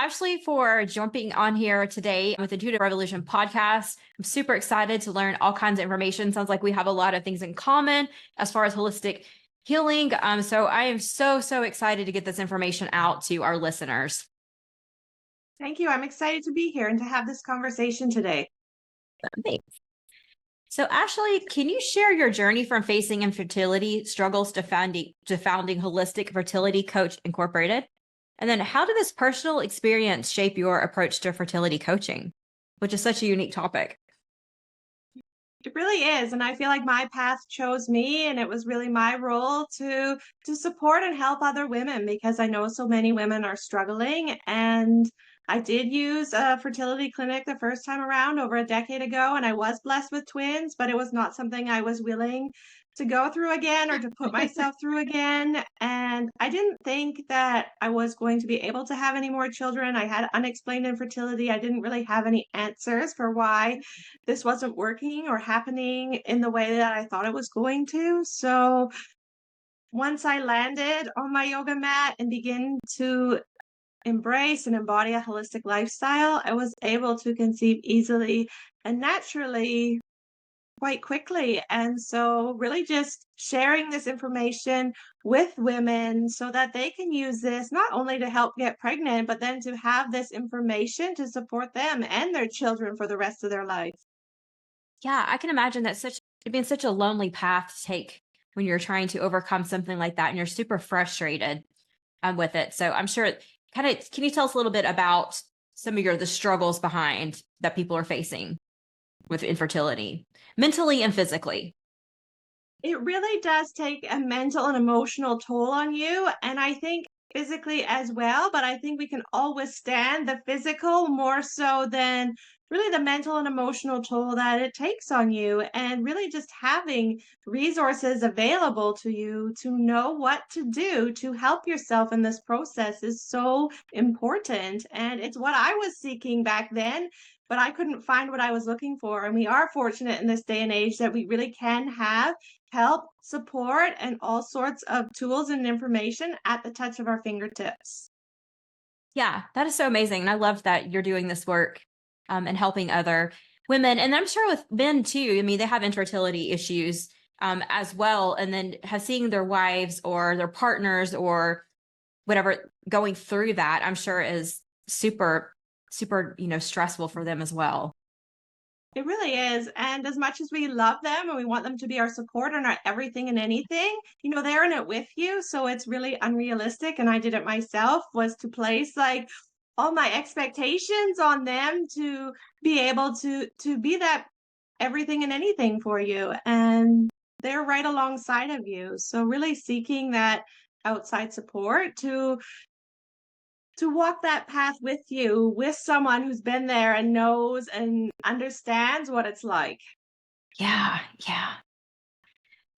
Ashley, for jumping on here today with the Intuitive Revolution podcast. I'm super excited to learn all kinds of information. Sounds like we have a lot of things in common as far as holistic healing. So I am so excited to get this information out to our listeners. Thank you. I'm excited to be here and to have this conversation today. Thanks. So Ashley, can you share your journey from facing infertility struggles to founding Holistic Fertility Coach Incorporated? And then how did this personal experience shape your approach to fertility coaching, which is such a unique topic? It really is. And I feel like my path chose me, and it was really my role to support and help other women, because I know so many women are struggling. And I did use a fertility clinic the first time around over a decade ago, and I was blessed with twins, but it was not something I was willing to go through again or to put myself through again. And I didn't think that I was going to be able to have any more children. I had unexplained infertility. I didn't really have any answers for why this wasn't working or happening in the way that I thought it was going to. So once I landed on my yoga mat and began to embrace and embody a holistic lifestyle, I was able to conceive easily and naturally quite quickly. And so really just sharing this information with women so that they can use this not only to help get pregnant, but then to have this information to support them and their children for the rest of their life. Yeah, I can imagine that it'd been such a lonely path to take when you're trying to overcome something like that and you're super frustrated with it. So I'm sure can you tell us a little bit about some of the struggles behind that people are facing with infertility, mentally and physically? It really does take a mental and emotional toll on you, and I think physically as well, but I think we can all withstand the physical more so than really the mental and emotional toll that it takes on you. And really just having resources available to you to know what to do to help yourself in this process is so important. And it's what I was seeking back then, but I couldn't find what I was looking for. And we are fortunate in this day and age that we really can have help, support, and all sorts of tools and information at the touch of our fingertips. Yeah, that is so amazing. And I love that you're doing this work and helping other women. And I'm sure with men too, I mean, they have infertility issues as well. And then have seeing their wives or their partners or whatever going through that, I'm sure is super, stressful for them as well. It really is. And as much as we love them and we want them to be our support and our everything and anything, they're in it with you. So it's really unrealistic. And I did it myself, was to place like all my expectations on them to be able to be that everything and anything for you. And they're right alongside of you. So really seeking that outside support to walk that path with you, with someone who's been there and knows and understands what it's like. Yeah, yeah.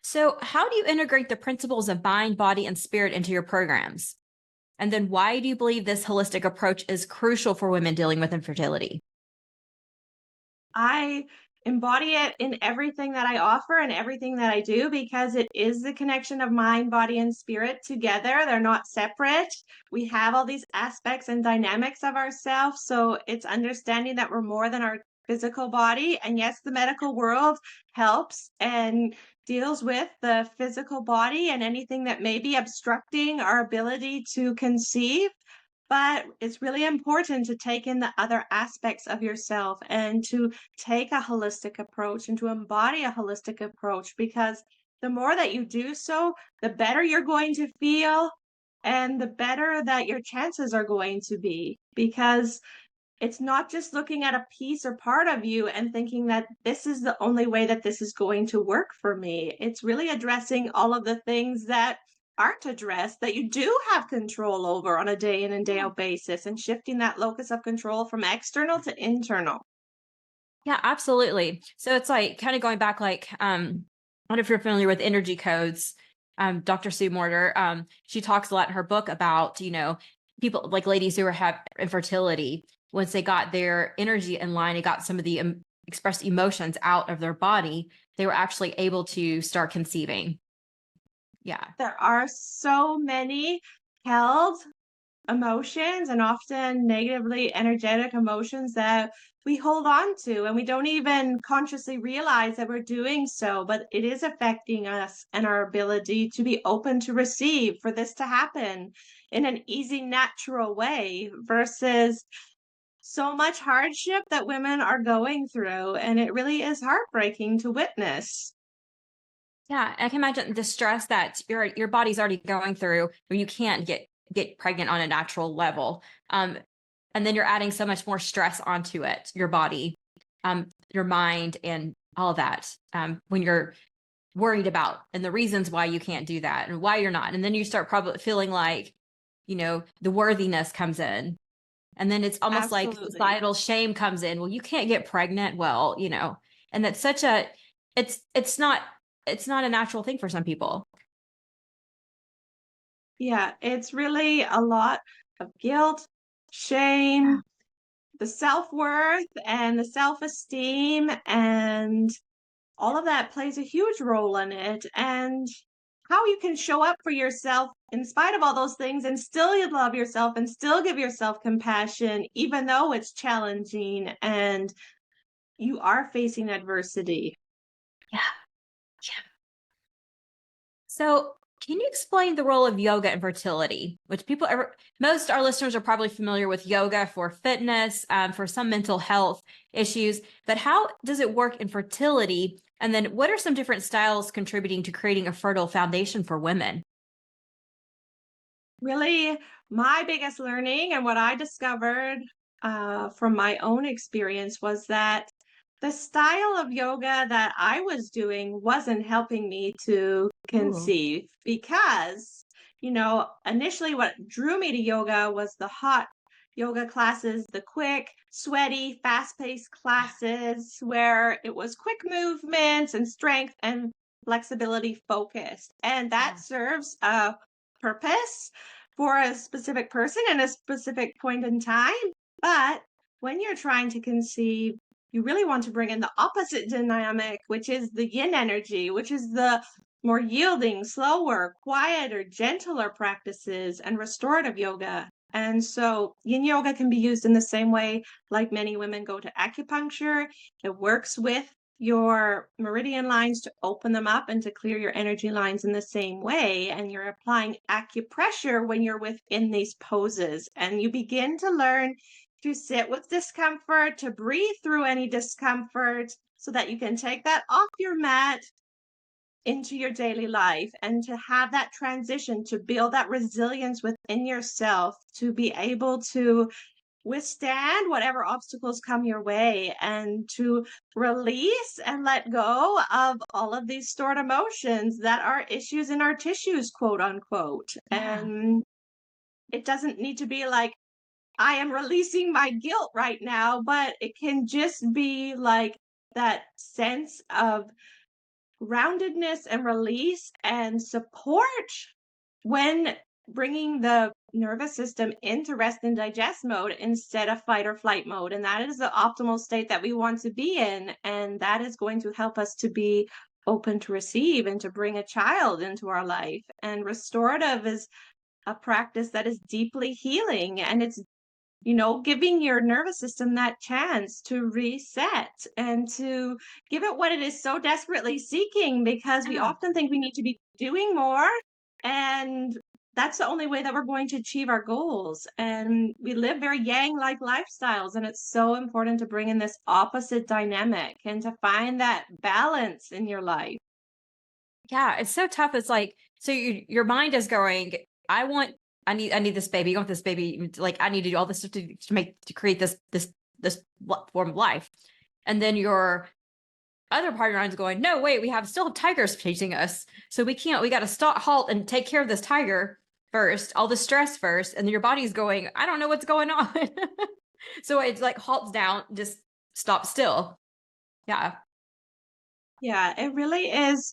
So, how do you integrate the principles of mind, body, and spirit into your programs? And then, why do you believe this holistic approach is crucial for women dealing with infertility? I embody it in everything that I offer and everything that I do, because it is the connection of mind, body, and spirit together. They're not separate. We have all these aspects and dynamics of ourselves. So it's understanding that we're more than our physical body. And yes, the medical world helps and deals with the physical body and anything that may be obstructing our ability to conceive. But it's really important to take in the other aspects of yourself and to take a holistic approach and to embody a holistic approach, because the more that you do so, the better you're going to feel and the better that your chances are going to be. Because it's not just looking at a piece or part of you and thinking that this is the only way that this is going to work for me. It's really addressing all of the things that aren't addressed that you do have control over on a day in and day out basis, and shifting that locus of control from external to internal. Yeah, absolutely. So it's like kind of going back, I don't know if you're familiar with energy codes. Dr. Sue Morter, she talks a lot in her book about, people like ladies who have infertility, once they got their energy in line and got some of the expressed emotions out of their body, they were actually able to start conceiving. Yeah. There are so many held emotions and often negatively energetic emotions that we hold on to, and we don't even consciously realize that we're doing so, but it is affecting us and our ability to be open to receive, for this to happen in an easy, natural way versus so much hardship that women are going through. And it really is heartbreaking to witness. Yeah, I can imagine the stress that your body's already going through when you can't get pregnant on a natural level. And then you're adding so much more stress onto it, your body, your mind, and all of that. When you're worried about and the reasons why you can't do that and why you're not. And then you start probably feeling like, the worthiness comes in. And then it's almost like Absolutely. societal shame comes in. Well, you can't get pregnant. Well, and that's such a it's not a natural thing for some people. Yeah, it's really a lot of guilt, Yeah. shame, the self-worth and the self-esteem, and all of that plays a huge role in it. And how you can show up for yourself in spite of all those things and still you love yourself and still give yourself compassion, even though it's challenging and you are facing adversity. Yeah. So, can you explain the role of yoga and fertility, which most our listeners are probably familiar with yoga for fitness, for some mental health issues, but how does it work in fertility? And then what are some different styles contributing to creating a fertile foundation for women? Really, my biggest learning and what I discovered from my own experience was that the style of yoga that I was doing wasn't helping me to Ooh. conceive because, initially what drew me to yoga was the hot yoga classes, the quick, sweaty, fast paced classes where it was quick movements and strength and flexibility focused. And that Yeah. serves a purpose for a specific person in a specific point in time. But when you're trying to conceive, you really want to bring in the opposite dynamic, which is the yin energy, which is the more yielding, slower, quieter, gentler practices and restorative yoga. And so yin yoga can be used in the same way like many women go to acupuncture. It works with your meridian lines to open them up and to clear your energy lines in the same way. And you're applying acupressure when you're within these poses. And you begin to learn to sit with discomfort, to breathe through any discomfort so that you can take that off your mat into your daily life and to have that transition, to build that resilience within yourself, to be able to withstand whatever obstacles come your way and to release and let go of all of these stored emotions that are issues in our tissues, quote unquote. Yeah. And it doesn't need to be like, I am releasing my guilt right now, but it can just be like that sense of groundedness and release and support when bringing the nervous system into rest and digest mode instead of fight or flight mode. And that is the optimal state that we want to be in. And that is going to help us to be open to receive and to bring a child into our life. And restorative is a practice that is deeply healing, and it's giving your nervous system that chance to reset and to give it what it is so desperately seeking, because we Yeah. often think we need to be doing more. And that's the only way that we're going to achieve our goals. And we live very yang like lifestyles. And it's so important to bring in this opposite dynamic and to find that balance in your life. Yeah, it's so tough. It's like, so your mind is going, I need this baby. You want this baby? Like, I need to do all this stuff to create this form of life. And then your other part of your mind is going, no, wait, we still have tigers chasing us. So we got to stop, halt, and take care of this tiger first, all the stress first. And then your body's going, I don't know what's going on. So it's like halts down, just stop still. Yeah. Yeah, it really is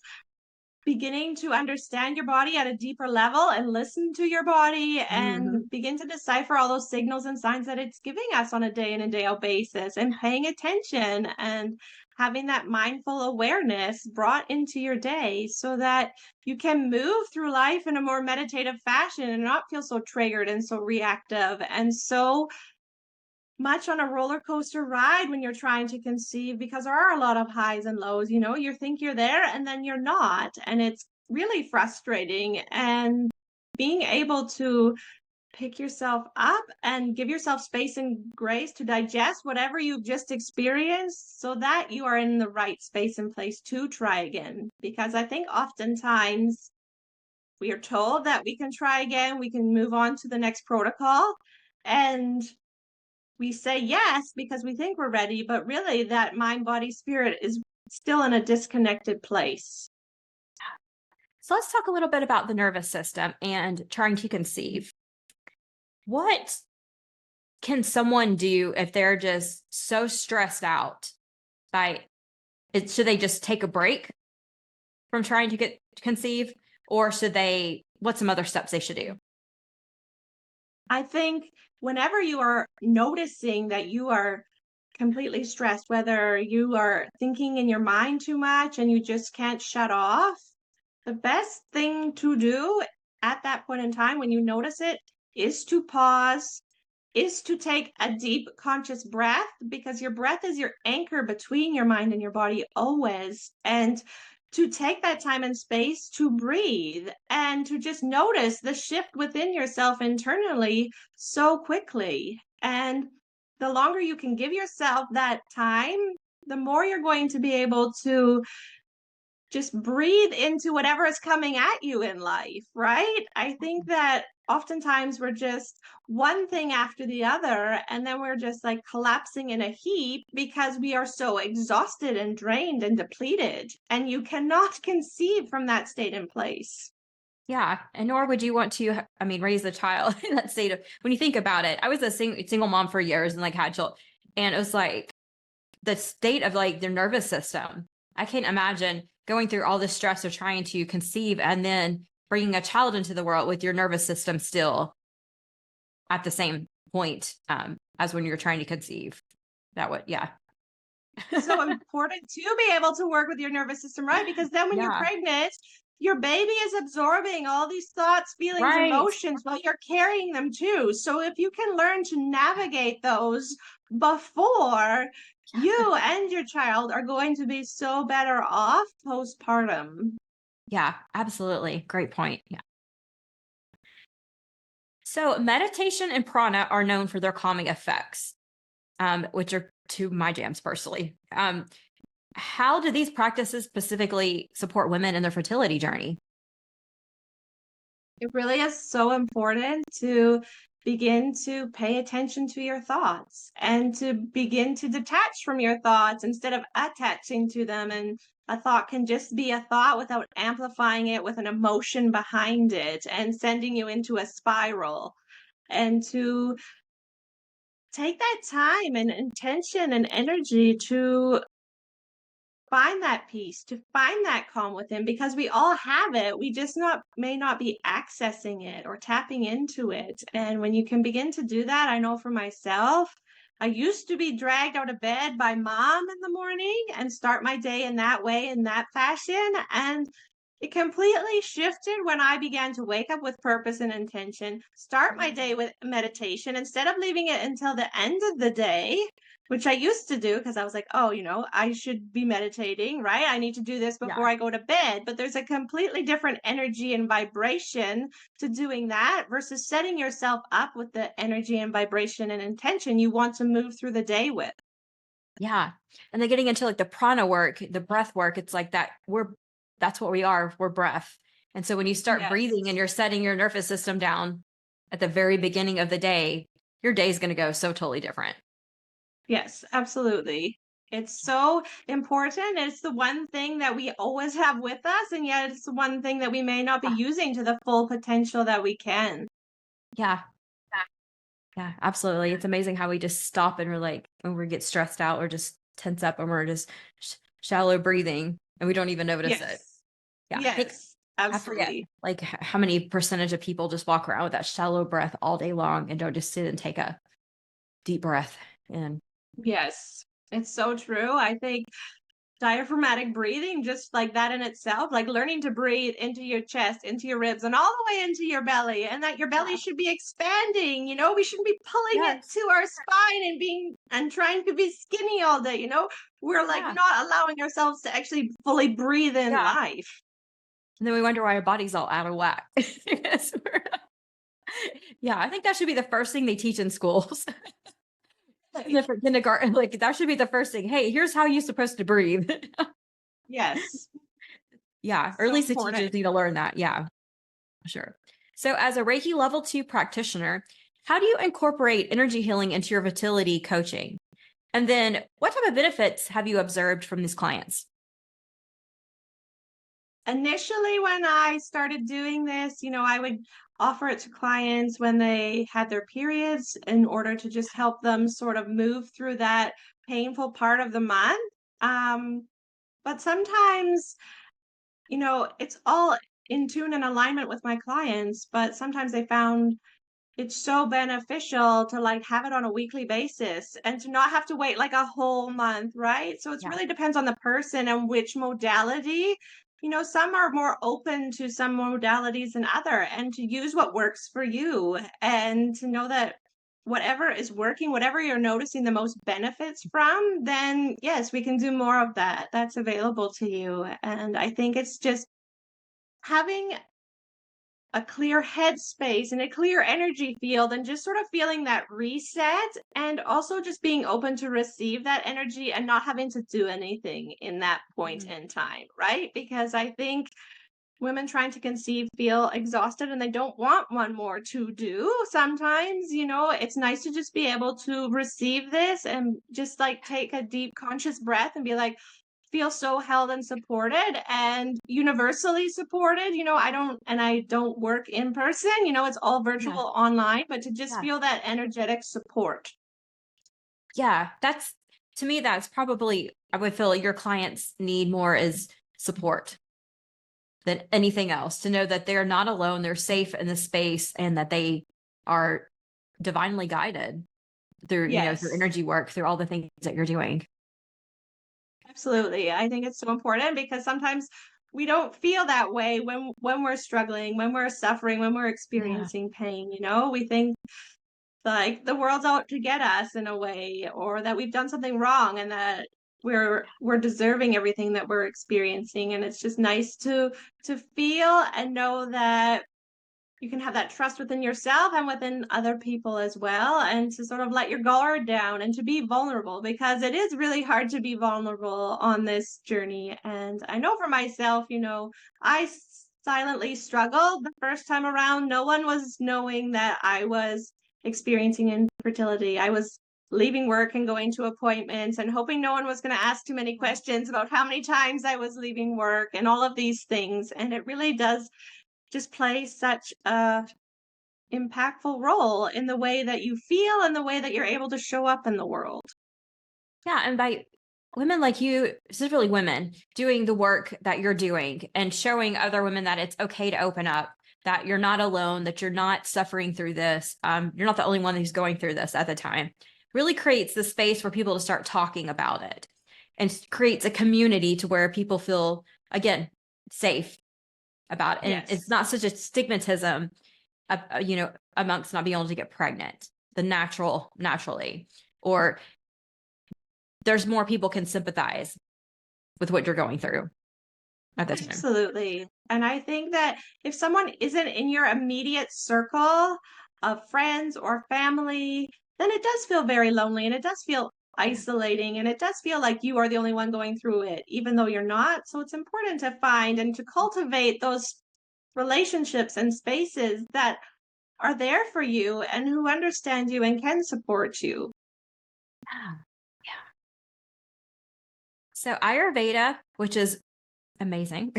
beginning to understand your body at a deeper level and listen to your body Hmm. and begin to decipher all those signals and signs that it's giving us on a day in and day out basis, and paying attention and having that mindful awareness brought into your day so that you can move through life in a more meditative fashion and not feel so triggered and so reactive and so much on a roller coaster ride when you're trying to conceive, because there are a lot of highs and lows. You think you're there and then you're not, and it's really frustrating. And being able to pick yourself up and give yourself space and grace to digest whatever you've just experienced so that you are in the right space and place to try again. Because I think oftentimes we are told that we can try again, we can move on to the next protocol. And we say yes because we think we're ready, but really that mind, body, spirit is still in a disconnected place. So let's talk a little bit about the nervous system and trying to conceive. What can someone do if they're just so stressed out by it? Should they just take a break from trying to conceive, or what's some other steps they should do? I think whenever you are noticing that you are completely stressed, whether you are thinking in your mind too much and you just can't shut off, the best thing to do at that point in time when you notice it is to pause, is to take a deep conscious breath, because your breath is your anchor between your mind and your body always. And to take that time and space to breathe and to just notice the shift within yourself internally so quickly. And the longer you can give yourself that time, the more you're going to be able to just breathe into whatever is coming at you in life, right? I think that oftentimes we're just one thing after the other, and then we're just like collapsing in a heap because we are so exhausted and drained and depleted. And you cannot conceive from that state in place. Yeah, and nor would you want to, raise a child in that state of, when you think about it. I was a single mom for years and like had children, and it was like the state of like their nervous system. I can't imagine going through all the stress of trying to conceive and then bringing a child into the world with your nervous system still at the same point as when you're trying to conceive. That would, yeah. So important to be able to work with your nervous system, right? Because then when you're Yeah, pregnant, your baby is absorbing all these thoughts, feelings, right. emotions while you're carrying them too. So if you can learn to navigate those before, you and your child are going to be so better off postpartum. Yeah, absolutely. Great point. Yeah. So meditation and prana are known for their calming effects, which are to my jams personally. How do these practices specifically support women in their fertility journey? It really is so important to begin to pay attention to your thoughts and to begin to detach from your thoughts instead of attaching to them. And a thought can just be a thought without amplifying it with an emotion behind it and sending you into a spiral. And to take that time and intention and energy to find that peace, to find that calm within, because we all have it. We just not may not be accessing it or tapping into it. And when you can begin to do that, I know for myself, I used to be dragged out of bed by mom in the morning and start my day in that way, in that fashion. And it completely shifted when I began to wake up with purpose and intention, start my day with meditation instead of leaving it until the end of the day, which I used to do because I was like, oh, I should be meditating, right? I need to do this before Yeah. I go to bed. But there's a completely different energy and vibration to doing that versus setting yourself up with the energy and vibration and intention you want to move through the day with. Yeah. And then getting into like the prana work, the breath work, it's like that's what we are. We're breath. And so when you start breathing and Yes. you're setting your nervous system down at the very beginning of the day, your day is going to go so totally different. Yes, absolutely. It's so important. It's the one thing that we always have with us, and yet it's the one thing that we may not be Yeah. using to the full potential that we can. Yeah. Yeah, absolutely. It's amazing how we just stop and we're like, when we get stressed out or just tense up and we're just shallow breathing and we don't even notice it. Yes. Yeah. I think Yes, I forget absolutely. like how many percentage of people just walk around with that shallow breath all day long and don't just sit and take a deep breath in. Yes, it's so true. I think diaphragmatic breathing, just like that in itself, like learning to breathe into your chest, into your ribs, and all the way into your belly, and that your belly Yeah. should be expanding. We shouldn't be pulling it Yes. to our spine and being and trying to be skinny all day. We're like Yeah. not allowing ourselves to actually fully breathe in Yeah. life. And then we wonder why our body's all out of whack. Yes, yeah, I think that should be the first thing they teach in schools. In the kindergarten, like that should be the first thing. Hey, here's how you're supposed to breathe. Yes, Yeah, or at so least the important. teachers need to learn that. Yeah, sure. So, as a Reiki level 2 practitioner, how do you incorporate energy healing into your fertility coaching? And then, what type of benefits have you observed from these clients? Initially, when I started doing this, I would offer it to clients when they had their periods in order to just help them sort of move through that painful part of the month. But sometimes, it's all in tune and alignment with my clients, but sometimes they found it's so beneficial to like have it on a weekly basis and to not have to wait like a whole month, right? So it's Yeah, really depends on the person and which modality. Some are more open to some modalities than other, and to use what works for you and to know that whatever is working, whatever you're noticing the most benefits from, then yes, we can do more of that. That's available to you. And I think it's just having a clear headspace and a clear energy field, and just sort of feeling that reset, and also just being open to receive that energy and not having to do anything in that point mhm, in time, right? Because I think women trying to conceive feel exhausted and they don't want one more to do. Sometimes, it's nice to just be able to receive this and just like take a deep conscious breath and be like, feel so held and supported and universally supported. I don't work in person, it's all yeah, virtual online, but to just yeah, feel that energetic support. yeah. That's to me. That's probably I would feel like your clients need more is support than anything else. To know that they're not alone, they're safe in the space, and that they are divinely guided through through Yes. energy work, through all the things that you're doing. Absolutely. I think it's so important because sometimes we don't feel that way when we're struggling, when we're suffering, when we're Yeah. experiencing pain, We think like the world's out to get us in a way, or that we've done something wrong and that we're deserving everything that we're experiencing. And it's just nice to feel and know that you can have that trust within yourself and within other people as well, and to sort of let your guard down and to be vulnerable, because it is really hard to be vulnerable on this journey. And I know for myself, I silently struggled the first time around. No one was knowing that I was experiencing infertility. I was leaving work and going to appointments and hoping no one was going to ask too many questions about how many times I was leaving work and all of these things. And it really does just play such a impactful role in the way that you feel and the way that you're able to show up in the world. Yeah, and by women like you, specifically women, doing the work that you're doing and showing other women that it's okay to open up, that you're not alone, that you're not suffering through this. You're not the only one who's going through this at the time. Really creates the space for people to start talking about it, and creates a community to where people feel again safe about it. And it's Yes. not such a stigmatism, amongst not being able to get pregnant, the naturally, or there's more people can sympathize with what you're going through at the time. Absolutely. And I think that if someone isn't in your immediate circle of friends or family, then it does feel very lonely and it does feel Yeah. isolating, and it does feel like you are the only one going through it, even though you're not. So it's important to find and to cultivate those relationships and spaces that are there for you and who understand you and can support you. Yeah. So Ayurveda, which is amazing.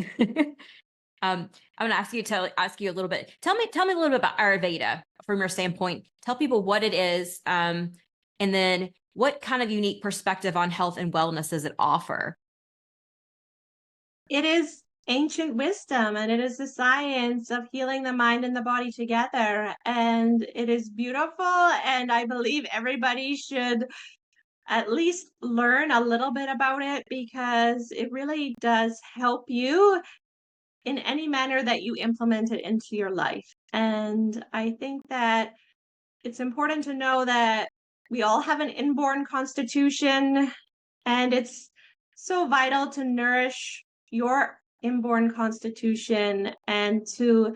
I'm going to ask you a little bit. Tell me a little bit about Ayurveda from your standpoint. Tell people what it is, and then what kind of unique perspective on health and wellness does it offer? It is ancient wisdom, and it is the science of healing the mind and the body together. And it is beautiful. And I believe everybody should at least learn a little bit about it, because it really does help you in any manner that you implement it into your life. And I think that it's important to know that we all have an inborn constitution, and it's so vital to nourish your inborn constitution and to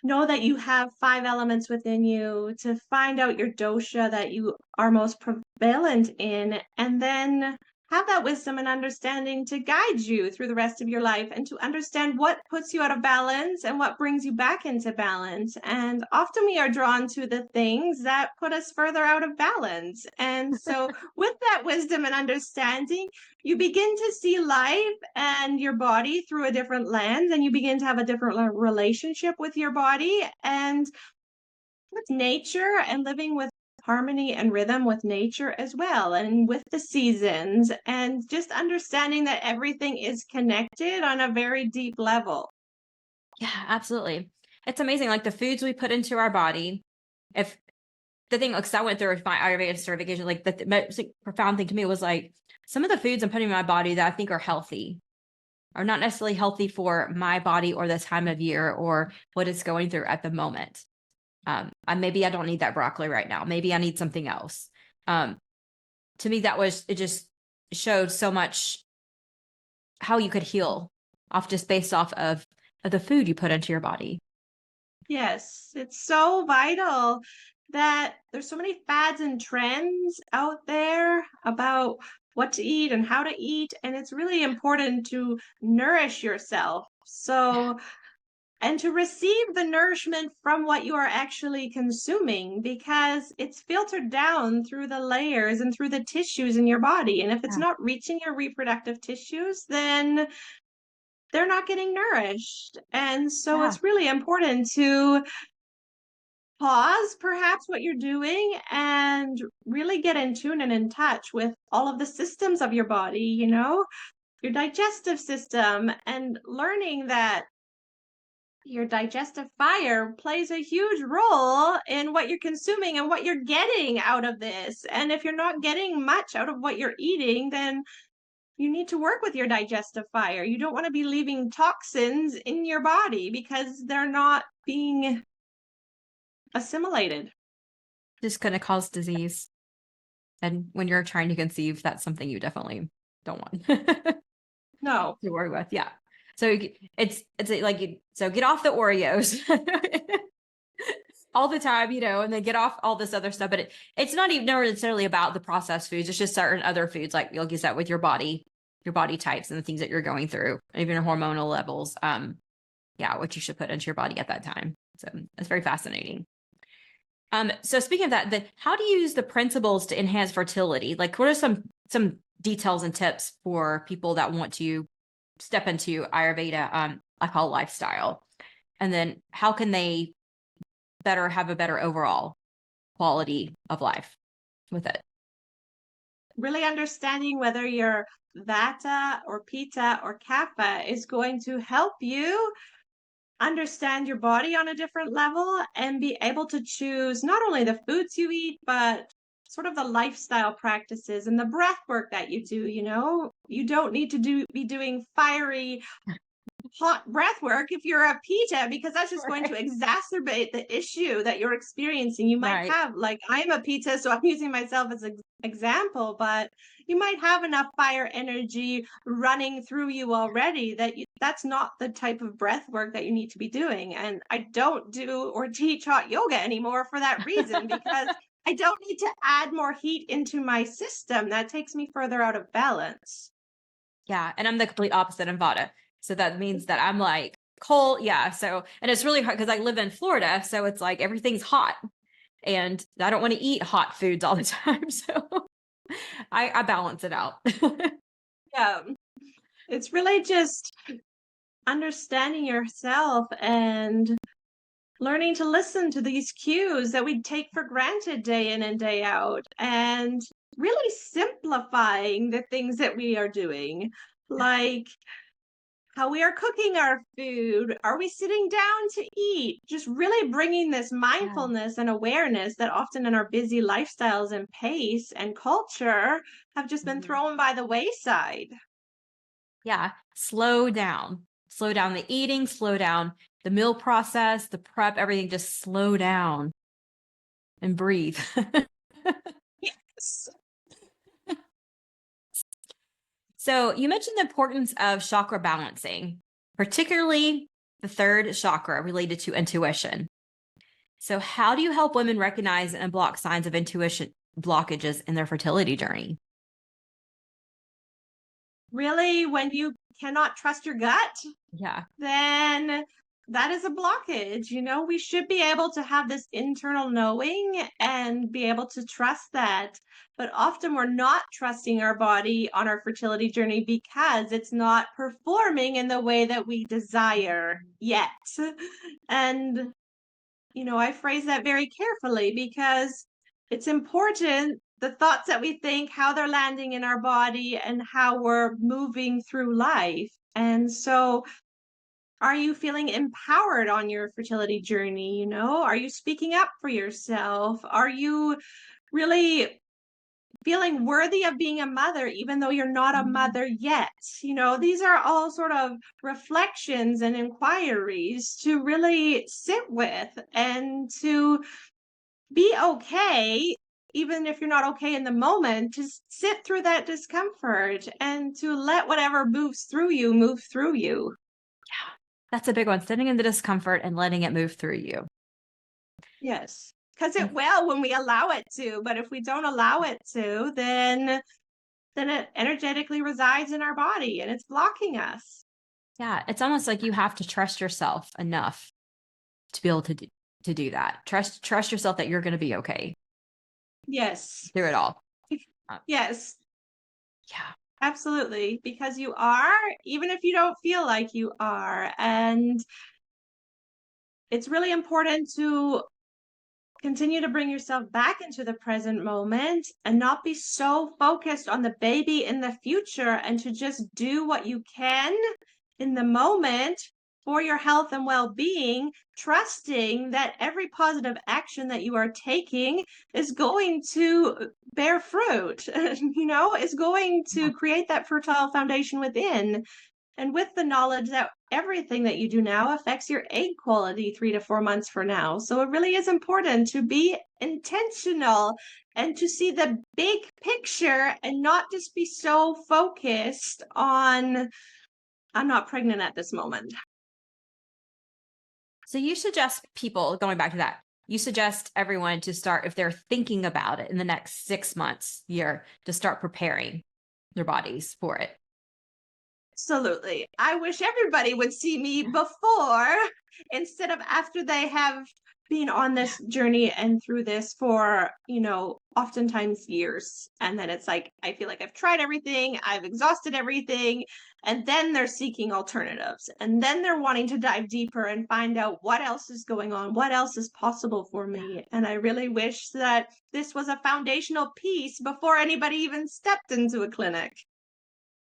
know that you have 5 elements within you, to find out your dosha that you are most prevalent in, and then have that wisdom and understanding to guide you through the rest of your life, and to understand what puts you out of balance and what brings you back into balance. And often we are drawn to the things that put us further out of balance. And so with that wisdom and understanding, you begin to see life and your body through a different lens, and you begin to have a different relationship with your body and with nature, and living with harmony and rhythm with nature as well, and with the seasons, and just understanding that everything is connected on a very deep level. Yeah, absolutely. It's amazing. Like the foods we put into our body. If the thing, like, 'cause I went through my Ayurvedic certification, like the most like, profound thing to me was like some of the foods I'm putting in my body that I think are healthy are not necessarily healthy for my body or the time of year or what it's going through at the moment. Maybe I don't need that broccoli right now. Maybe I need something else. Um, to me, it just showed so much how you could heal off just based off of the food you put into your body. Yes, it's so vital that there's so many fads and trends out there about what to eat and how to eat, and it's really important to nourish yourself. So, and to receive the nourishment from what you are actually consuming, because it's filtered down through the layers and through the tissues in your body. And if it's Yeah. not reaching your reproductive tissues, then they're not getting nourished. And so Yeah. it's really important to pause perhaps what you're doing and really get in tune and in touch with all of the systems of your body, your digestive system, and learning that your digestive fire plays a huge role in what you're consuming and what you're getting out of this. And if you're not getting much out of what you're eating, then you need to work with your digestive fire. You don't want to be leaving toxins in your body because they're not being assimilated. Just going to cause disease. And when you're trying to conceive, that's something you definitely don't want No. to worry with. Yeah. So so get off the Oreos all the time, and then get off all this other stuff. But it's not even necessarily about the processed foods. It's just certain other foods, like you'll use that with your body types and the things that you're going through, even hormonal levels. What you should put into your body at that time. So it's very fascinating. So speaking of that, how do you use the principles to enhance fertility? Like, what are some details and tips for people that want to step into Ayurveda, I call lifestyle, and then how can they have a better overall quality of life with it? Really understanding whether you're Vata or Pitta or Kapha is going to help you understand your body on a different level and be able to choose not only the foods you eat, but sort of the lifestyle practices and the breath work that you do. You don't need to be doing fiery hot breath work if you're a Pitta, because that's just going to exacerbate the issue that you're experiencing. You might have, like, I'm a Pitta, so I'm using myself as an example, but you might have enough fire energy running through you already that's not the type of breath work that you need to be doing. And I don't do or teach hot yoga anymore for that reason, because I don't need to add more heat into my system. That takes me further out of balance. Yeah, and I'm the complete opposite in Vata. So that means that I'm like cold. Yeah. So, and it's really hard because I live in Florida. So it's like everything's hot and I don't want to eat hot foods all the time. So I balance it out. Yeah. It's really just understanding yourself and learning to listen to these cues that we take for granted day in and day out, and really simplifying the things that we are doing. Like, how we are cooking our food. Are we sitting down to eat? Just really bringing this Yeah. mindfulness and awareness that often in our busy lifestyles and pace and culture have just been Mhm. thrown by the wayside. Yeah. Slow down. Slow down the eating, slow down the meal process, the prep, everything. Just slow down and breathe. Yes. So you mentioned the importance of chakra balancing, particularly the third chakra related to intuition. So how do you help women recognize and unblock signs of intuition blockages in their fertility journey? Really, when you cannot trust your gut, Yeah. then that is a blockage. We should be able to have this internal knowing and be able to trust that. But often we're not trusting our body on our fertility journey because it's not performing in the way that we desire yet. And, I phrase that very carefully because it's important the thoughts that we think, how they're landing in our body, and how we're moving through life. And so, are you feeling empowered on your fertility journey? Are you speaking up for yourself? Are you really feeling worthy of being a mother, even though you're not a Mhm. mother yet? These are all sort of reflections and inquiries to really sit with and to be okay. Even if you're not okay in the moment, just sit through that discomfort and to let whatever moves through you move through you. That's a big one. Sitting in the discomfort and letting it move through you. Yes, because it And will when we allow it to, but if we don't allow it to, then it energetically resides in our body and it's blocking us. yeah, it's almost like you have to trust yourself enough to be able to do that. Trust yourself that you're going to be okay Yes. through it all. Uh, Yes, yeah. absolutely, because you are, even if you don't feel like you are. And it's really important to continue to bring yourself back into the present moment and not be so focused on the baby in the future and to just do what you can in the moment for your health and well-being, trusting that every positive action that you are taking is going to bear fruit, is going to create that fertile foundation within. And with the knowledge that everything that you do now affects your egg quality 3 to 4 months from now. So it really is important to be intentional and to see the big picture and not just be so focused on, I'm not pregnant at this moment. So you suggest people, going back to that, you suggest everyone to start, if they're thinking about it in the next 6 months, year, to start preparing their bodies for it. Absolutely. I wish everybody would see me before instead of after they have been on Yeah. this journey and through this for, oftentimes years. And then it's like, I feel like I've tried everything, I've exhausted everything. And then they're seeking alternatives. And then they're wanting to dive deeper and find out what else is going on, what else is possible for Yeah. me. And I really wish that this was a foundational piece before anybody even stepped into a clinic.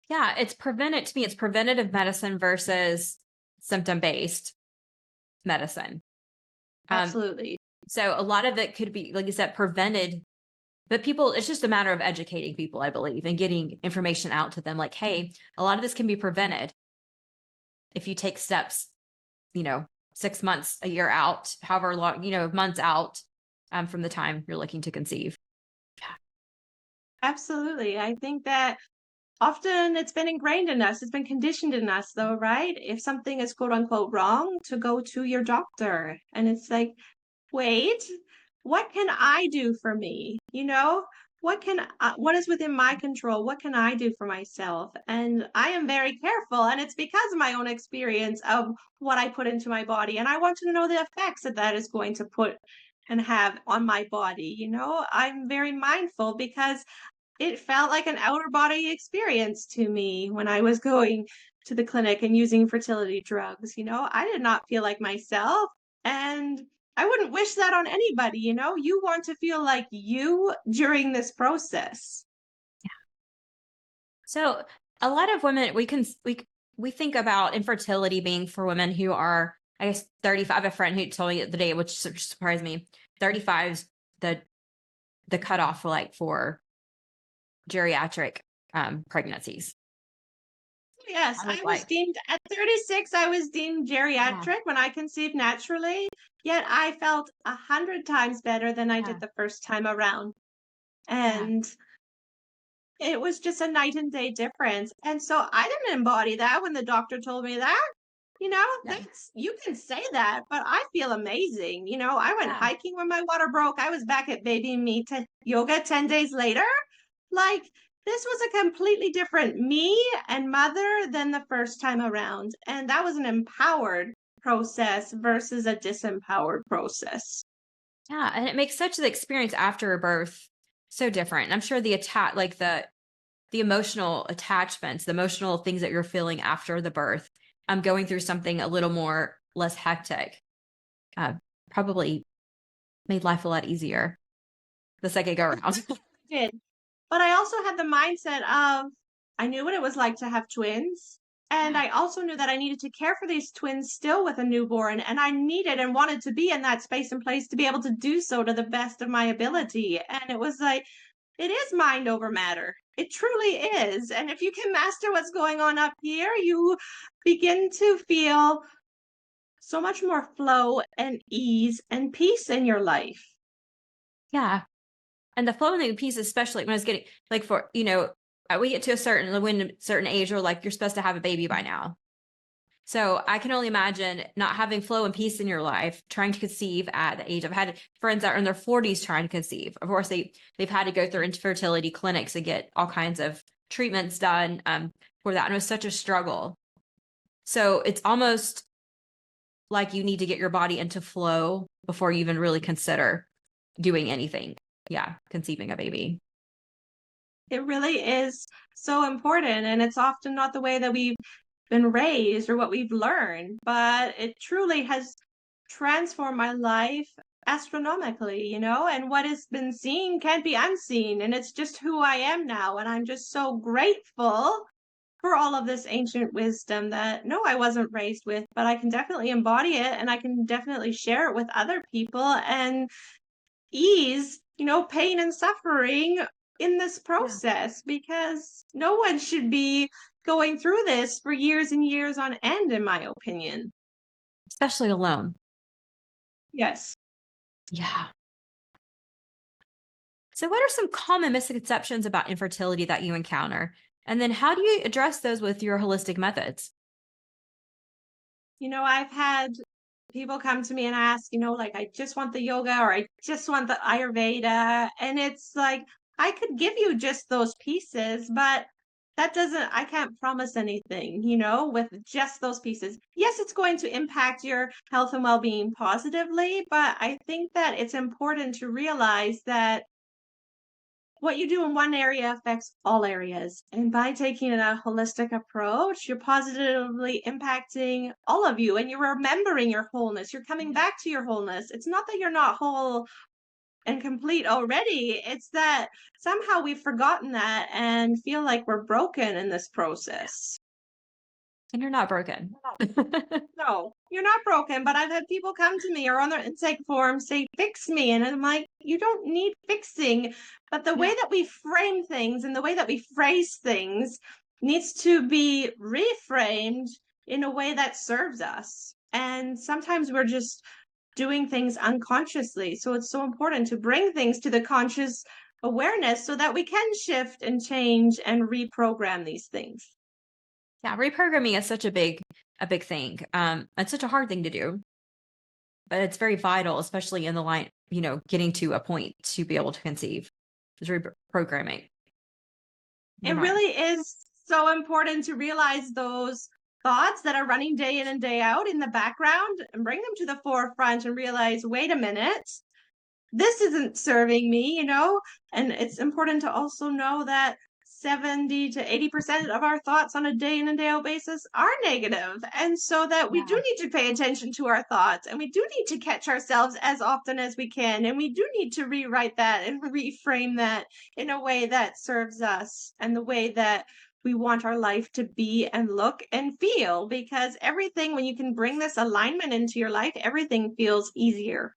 Yeah. To me, it's preventative medicine versus symptom based medicine. Um, Absolutely. so a lot of it could be, like you said, prevented, but people, it's just a matter of educating people, I believe, and getting information out to them like, hey, a lot of this can be prevented if you take steps, you know, 6 months, a year out, however long, months out from the time you're looking to conceive. Absolutely. I think that often it's been ingrained in us, it's been conditioned in us, though, right? If something is quote unquote wrong, to go to your doctor. And it's like, wait, what can I do for me? What is within my control? What can I do for myself? And I am very careful, and it's because of my own experience of what I put into my body. And I want to know the effects that that is going to put and have on my body. I'm very mindful because it felt like an outer body experience to me when I was going to the clinic and using fertility drugs. I did not feel like myself. And I wouldn't wish that on anybody. You want to feel like you during this process. So a lot of women, we think about infertility being for women who are, I guess, 35. I have a friend who told me the day, which surprised me. 35 is the cutoff for for geriatric pregnancies. Yes, I was I was like, deemed at 36, I was deemed yeah, geriatric when I conceived naturally, yet I felt 100 times better than I yeah, did the first time around. yeah, And it was just a night and day difference. And so I didn't embody that when the doctor told me that. yeah, That's you can say that, but I feel amazing. I went yeah. hiking when my water broke. I was back at baby me to yoga 10 days later. Like this was a completely different me and mother than the first time around. And that was an empowered process versus a disempowered process. Yeah, and it makes such the experience after a birth so different. And I'm sure the emotional attachments, the emotional things that you're feeling after the birth, going through something a little more less hectic, uh, probably made life a lot easier the second go It around. did. But I also had the mindset of I knew what it was like to have twins. And Yeah, I also knew that I needed to care for these twins still with a newborn. And I needed and wanted to be in that space and place to be able to do so to the best of my ability. And it was like, it is mind over matter. It truly is. And if you can master what's going on up here, you begin to feel so much more flow and ease and peace in your life. yeah. And the flowing piece, especially when I was getting for we get to a certain age, or you're supposed to have a baby by now. So I can only imagine not having flow and peace in your life, trying to conceive at the age. I've had friends that are in their 40s trying to conceive. Of course, they've had to go through infertility clinics and get all kinds of treatments done for that. And it was such a struggle. So it's almost like you need to get your body into flow before you even really consider doing anything. Yeah, conceiving a baby. It really is so important. And it's often not the way that we've been raised or what we've learned, but it truly has transformed my life astronomically. And what has been seen can't be unseen. And it's just who I am now. And I'm just so grateful for all of this ancient wisdom that no, I wasn't raised with, but I can definitely embody it and I can definitely share it with other people and ease pain and suffering in this Yeah. process because no one should be going through this for years and years on end, in my opinion. Especially alone. Yes. Yeah. So, what are some common misconceptions about infertility that you encounter? And then, how do you address those with your holistic methods? I've had people come to me and ask like, I just want the yoga or I just want the Ayurveda. And it's like, I could give you just those pieces, but I can't promise anything with just those pieces. Yes, it's going to impact your health and well being positively, but I think that it's important to realize that what you do in one area affects all areas. And by taking a holistic approach, you're positively impacting all of you and you're remembering your wholeness. You're coming back to your wholeness. It's not that you're not whole and complete already, it's that somehow we've forgotten that and feel like we're broken in this process. And you're not broken. No, you're not broken, but I've had people come to me or on their intake form say, fix me. And I'm like, you don't need fixing. But the way Yeah. that we frame things and the way that we phrase things needs to be reframed in a way that serves us. And sometimes we're just doing things unconsciously. So it's so important to bring things to the conscious awareness so that we can shift and change and reprogram these things. Yeah. Reprogramming is such a big thing. It's such a hard thing to do, but it's very vital, especially in the line, getting to a point to be able to conceive. Is reprogramming It your mind. really is so important to realize those thoughts that are running day in and day out in the background and bring them to the forefront and realize, wait a minute, this isn't serving me. And it's important to also know that 70 to 80% of our thoughts on a day in and day out basis are negative. And so that we do Yeah. need to pay attention to our thoughts and we do need to catch ourselves as often as we can. And we do need to rewrite that and reframe that in a way that serves us and the way that we want our life to be and look and feel, because everything, when you can bring this alignment into your life, everything feels easier.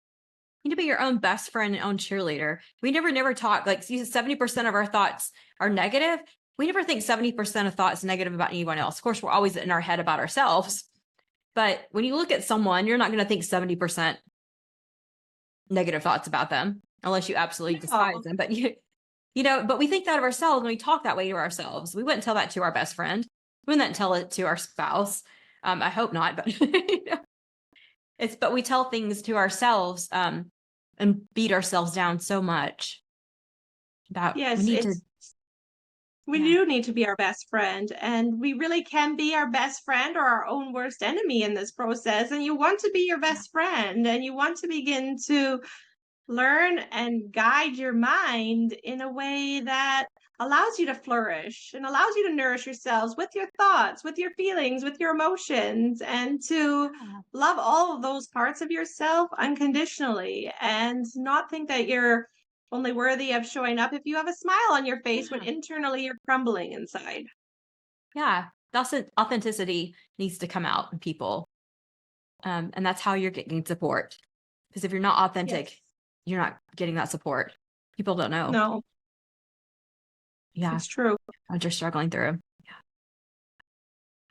You need to be your own best friend and own cheerleader. We never talk like 70% of our thoughts are negative. We never think 70% of thoughts negative about anyone else. Of course, we're always in our head about ourselves. But when you look at someone, you're not going to think 70% negative thoughts about them unless you absolutely despise them. But but we think that of ourselves when we talk that way to ourselves. We wouldn't tell that to our best friend. We wouldn't tell it to our spouse. I hope not, but but we tell things to ourselves and beat ourselves down so much about Yes, we yeah, do need to be our best friend, and we really can be our best friend or our own worst enemy in this process. And you want to be your best friend, and you want to begin to learn and guide your mind in a way that allows you to flourish and allows you to nourish yourselves with your thoughts, with your feelings, with your emotions, and to love all of those parts of yourself unconditionally, and not think that you're only worthy of showing up if you have a smile on your face when internally you're crumbling inside. yeah. That's authenticity needs to come out in people. And that's how you're getting support. Because if you're not authentic, Yes. you're not getting that support. People don't know. No, Yeah. it's true. What you're struggling through. Yeah.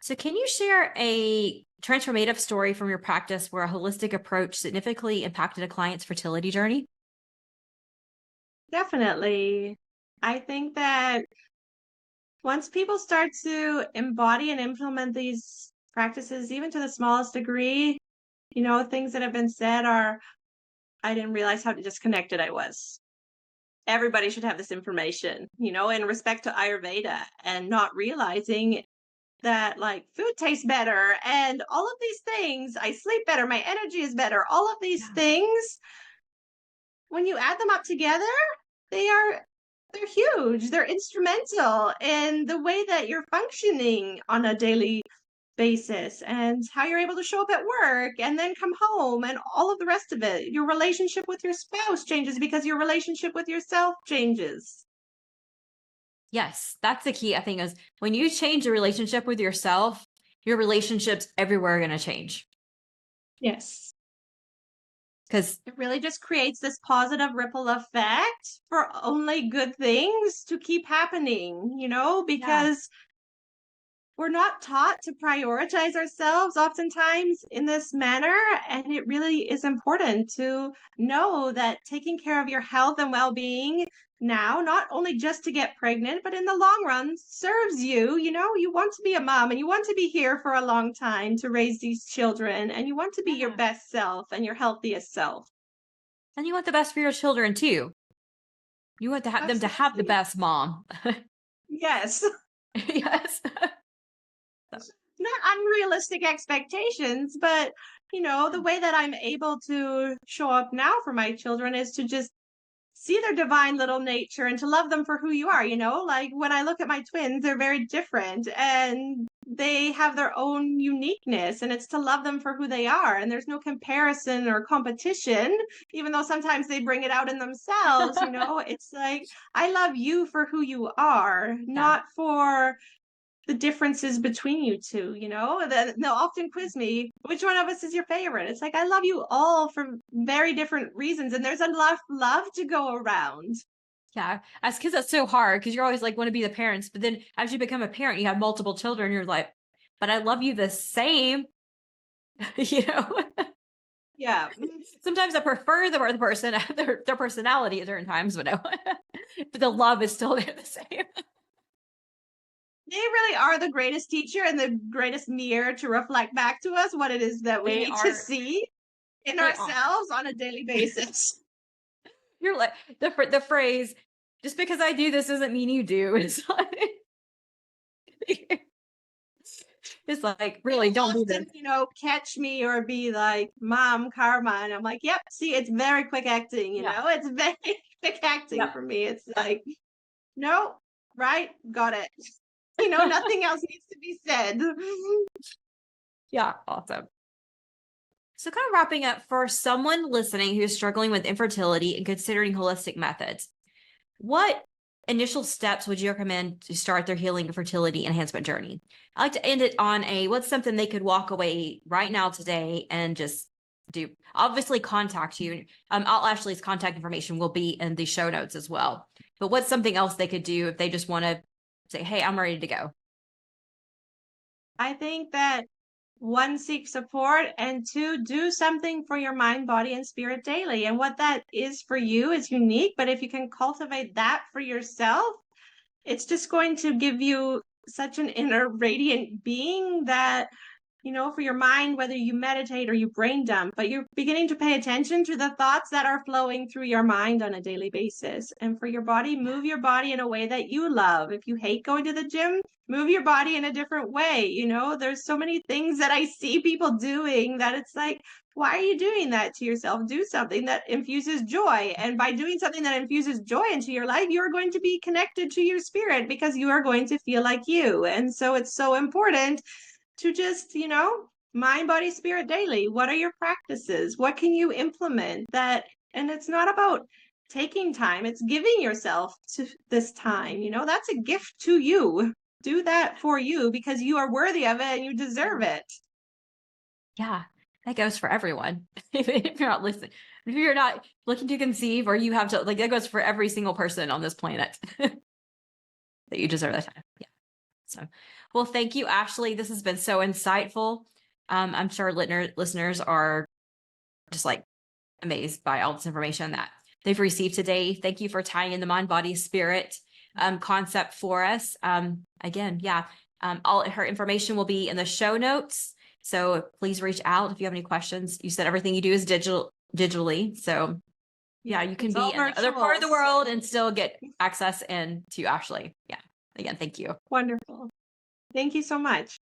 So can you share a transformative story from your practice where a holistic approach significantly impacted a client's fertility journey? Definitely. I think that once people start to embody and implement these practices, even to the smallest degree, things that have been said are, I didn't realize how disconnected I was. Everybody should have this information, in respect to Ayurveda, and not realizing that like food tastes better and all of these things. I sleep better, my energy is better. All of these Yeah. things, when you add them up together, they are they're huge. They're instrumental in the way that you're functioning on a daily basis and how you're able to show up at work and then come home and all of the rest of it. Your relationship with your spouse changes because your relationship with yourself changes. Yes, that's the key. I think is when you change your relationship with yourself, your relationships everywhere are going to change. Yes. Because It really just creates this positive ripple effect for only good things to keep happening, yeah, because we're not taught to prioritize ourselves oftentimes in this manner. And it really is important to know that taking care of your health and well being now, not only just to get pregnant, but in the long run, serves you. You want to be a mom and you want to be here for a long time to raise these children, and you want to be your yeah. best self and your healthiest self. And you want the best for your children too. You want to have them to have the Absolutely. best mom. Yes. Yes. Not unrealistic expectations, but the way that I'm able to show up now for my children is to just see their divine little nature and to love them for who you are. Like when I look at my twins, they're very different and they have their own uniqueness, and it's to love them for who they are. And there's no comparison or competition, even though sometimes they bring it out in themselves. It's like, I love you for who you are, Yeah. not for the differences between you two. They'll often quiz me, which one of us is your favorite? It's like, I love you all for very different reasons, and there's enough love to go around. Yeah. As kids, that's so hard because you're always like, want to be the parents. But then as you become a parent, you have multiple children. You're like, but I love you the same. you know, Yeah. sometimes I prefer the other person, their personality at certain times, but no, but the love is still there the same. They really are the greatest teacher and the greatest mirror to reflect back to us what it is that we They need to are, see in they are. ourselves on a daily basis. You're like the phrase, just because I do this doesn't mean you do. It's like, it's like, They really don't do often, this. catch me or be like, Mom, karma. And I'm like, yep, see, it's very quick acting, Yeah. it's very quick acting Yep. for me. It's like, no, right, got it. Nothing else needs to be said. Yeah. Awesome. So kind of wrapping up, for someone listening who's struggling with infertility and considering holistic methods, what initial steps would you recommend to start their healing and fertility enhancement journey? I like to end it on what's something they could walk away right now today and just do. Obviously contact you. Ashley's contact information will be in the show notes as well. But what's something else they could do if they just want to say, hey, I'm ready to go? I think that one, seek support, and two, do something for your mind, body, and spirit daily. And what that is for you is unique, but if you can cultivate that for yourself, it's just going to give you such an inner radiant being that, for your mind, whether you meditate or you brain dump, but you're beginning to pay attention to the thoughts that are flowing through your mind on a daily basis. And for your body, move your body in a way that you love. If you hate going to the gym, move your body in a different way. There's so many things that I see people doing that it's like, why are you doing that to yourself? Do something that infuses joy. And by doing something that infuses joy into your life, you're going to be connected to your spirit because you are going to feel like you. And so it's so important to just, mind, body, spirit daily. What are your practices? What can you implement that? And it's not about taking time, it's giving yourself to this time. That's a gift to you. Do that for you because you are worthy of it and you deserve it. Yeah, that goes for everyone. If you're not listening, if you're not looking to conceive, or you have to, like, that goes for every single person on this planet that you deserve that time. Yeah. So, well, thank you, Ashley. This has been so insightful. I'm sure listeners are just like amazed by all this information that they've received today. Thank you for tying in the mind, body, spirit concept for us. Again, yeah, all her information will be in the show notes. So please reach out if you have any questions. You said everything you do is digitally. So yeah, you can be in the other part of the world and still get access in to Ashley. Yeah. Again, thank you. Wonderful. Thank you so much.